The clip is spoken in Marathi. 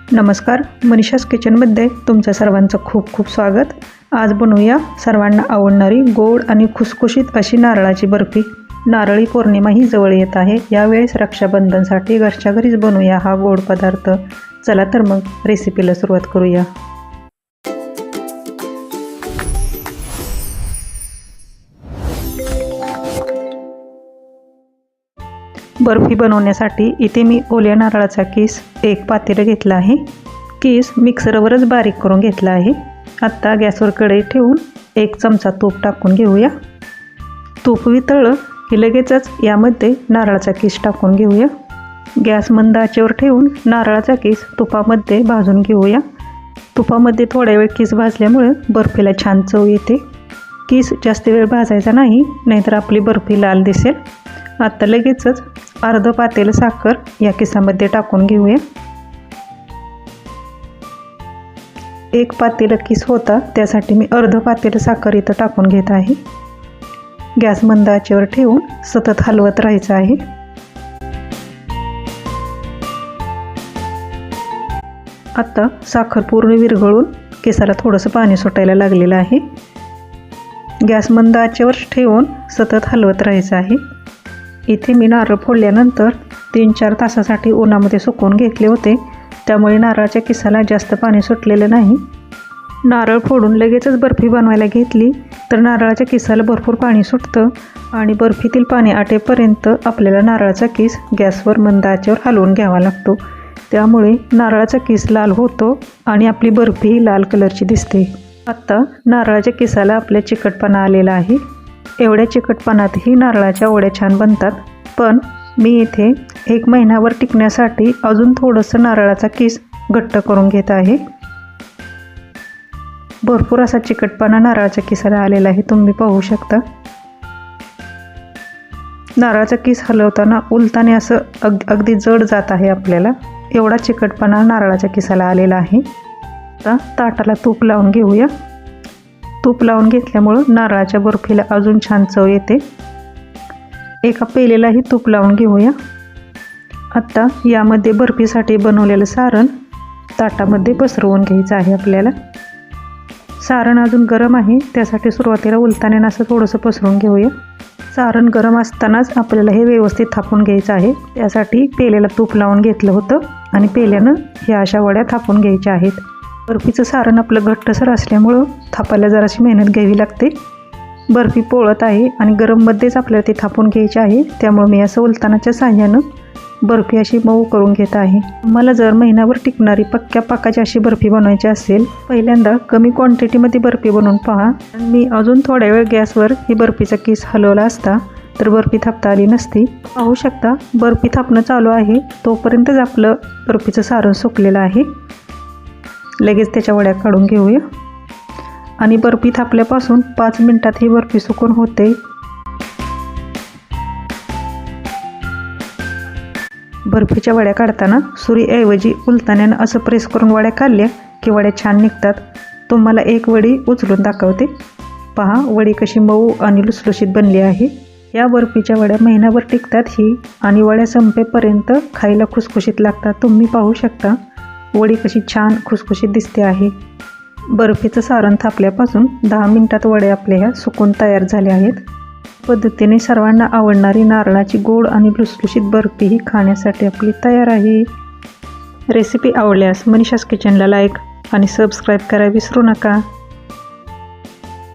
नमस्कार, मनीषास किचनमध्ये तुमच्या सर्वांचं खूप खूप स्वागत। आज बनवूया सर्वांना आवडणारी गोड आणि खुसखुशीत अशी नारळाची बर्फी। नारळी पौर्णिमा ही जवळ येत आहे। यावेळेस रक्षाबंधनसाठी घरच्या घरीच बनवूया हा गोड पदार्थ। चला तर मग रेसिपीला सुरुवात करूया। बर्फी बनवण्यासाठी इथे मी ओल्या नारळाचा किस एक पातेलं घेतला आहे। किस मिक्सरवरच बारीक करून घेतला आहे। आता गॅसवर कढई ठेवून 1 चमचा तूप टाकून घेऊया। तूप वितळलं की लगेचच यामध्ये नारळाचा किस टाकून घेऊया। गॅस मंद आचेवर ठेवून नारळाचा किस तुपामध्ये भाजून घेऊया। तुपामध्ये थोडा वेळ किस भाजल्यामुळे बर्फीला छान चव येते। किस जास्त वेळ भाजायचा नाही, नाहीतर आपली बर्फी लाल दिसेल। आता लगेचच अर्ध पातेलं साखर या किसामध्ये टाकून घेऊया। 1 पातेलं किस होता, त्यासाठी मी अर्ध पातेलं साखर इथं टाकून घेत आहे। गॅस मंद आचेवर ठेवून सतत हलवत राहायचं आहे। आता साखर पूर्ण विरघळून केसाला थोडंसं पाणी सुटायला लागलेलं आहे। गॅस मंद आचेवर ठेवून सतत हलवत राहायचं आहे। इथे मी नारळ फोडल्यानंतर 3-4 तासासाठी उन्हामध्ये सुकवून घेतले होते, त्यामुळे नारळाच्या किसाला जास्त पाणी सुटलेलं नाही। नारळ फोडून लगेचच बर्फी बनवायला घेतली तर नारळाच्या किसाला भरपूर पाणी सुटतं आणि बर्फीतील पाणी आटेपर्यंत आपल्याला नारळाचा किस गॅसवर मंद आचेवर हलवून घ्यावा लागतो। त्यामुळे नारळाचा किस लाल होतो आणि आपली बर्फी लाल कलरची दिसते। आता नारळाच्या किसाला आपल्या चिकटपणा आलेला आहे। एवढ्या चिकटपणातही नारळाच्या वड्या छान बनतात, पण मी इथे 1 महिनाभर टिकण्यासाठी अजून थोडंसं नारळाचा किस घट्ट करून घेत आहे। भरपूर असा चिकटपणा नारळाच्या किसाला आलेला आहे, तुम्ही पाहू शकता। नारळाचा किस हलवताना उलताने असं अगदी जड जात आहे आपल्याला, एवढा चिकटपणा नारळाच्या किसाला आलेला आहे। आता ताटाला तूप लावून घेऊया। तूप लावून घेतल्यामुळं नारळाच्या बर्फीला अजून छान चव येते। एका पेलेलाही तूप लावून घेऊया। आता यामध्ये बर्फीसाठी बनवलेलं सारण ताटामध्ये पसरवून घ्यायचं आहे आपल्याला। सारण अजून गरम आहे, त्यासाठी सुरुवातीला उलताने असं थोडंसं पसरवून घेऊया। सारण गरम असतानाच आपल्याला हे व्यवस्थित थापून घ्यायचं आहे। त्यासाठी पेलेला तूप लावून घेतलं होतं आणि पेल्यानं ह्या अशा वड्या थापून घ्यायच्या आहेत। बर्फीचं सारण आपलं घट्टसर असल्यामुळं थापायला जराशी मेहनत घ्यावी लागते। बर्फी पोळत आहे आणि गरममध्येच आपल्याला ती थापून घ्यायची आहे, त्यामुळे मी असं उलतानाच्या साहाय्यानं बर्फी अशी मऊ करून घेत आहे। मला जर महिनाभर टिकणारी पक्क्या पाकाची अशी बर्फी बनवायची असेल, पहिल्यांदा कमी क्वांटिटीमध्ये बर्फी बनवून पहा। मी अजून थोड्या वेळ गॅसवर ही बर्फीचा किस हलवला असता तर बर्फी थापता आली नसती। पाहू शकता बर्फी थापणं चालू आहे, तोपर्यंतच आपलं बर्फीचं सारण सुकलेलं आहे। लगेच त्याच्या वड्या काढून घेऊया आणि बर्फी थापल्यापासून 5 मिनिटात ही बर्फी सुकून होते। बर्फीच्या वड्या काढताना सुरीऐवजी उलताण्यानं असं प्रेस करून वड्या काढल्या की वड्या छान निघतात। तुम्हाला एक वडी उचलून दाखवते, पहा वडी कशी मऊ आणि लुसलुशीत बनली आहे। या बर्फीच्या वड्या महिनाभर टिकतात ही आणि वड्या संपेपर्यंत खायला खुसखुशीत लागतात। तुम्ही पाहू शकता वडी कशी छान खुसखुशीत दिसते आहे। बर्फीचं सारण थापल्यापासून 10 मिनिटात वड्या आपल्या ह्या सुकून तयार झाल्या आहेत। पद्धतीने सर्वांना आवडणारी नारळाची गोड आणि लुसलुशीत बर्फी ही खाण्यासाठी आपली तयार आहे। रेसिपी आवडल्यास मनीषास किचनला लाईक आणि सबस्क्राईब करायला विसरू नका।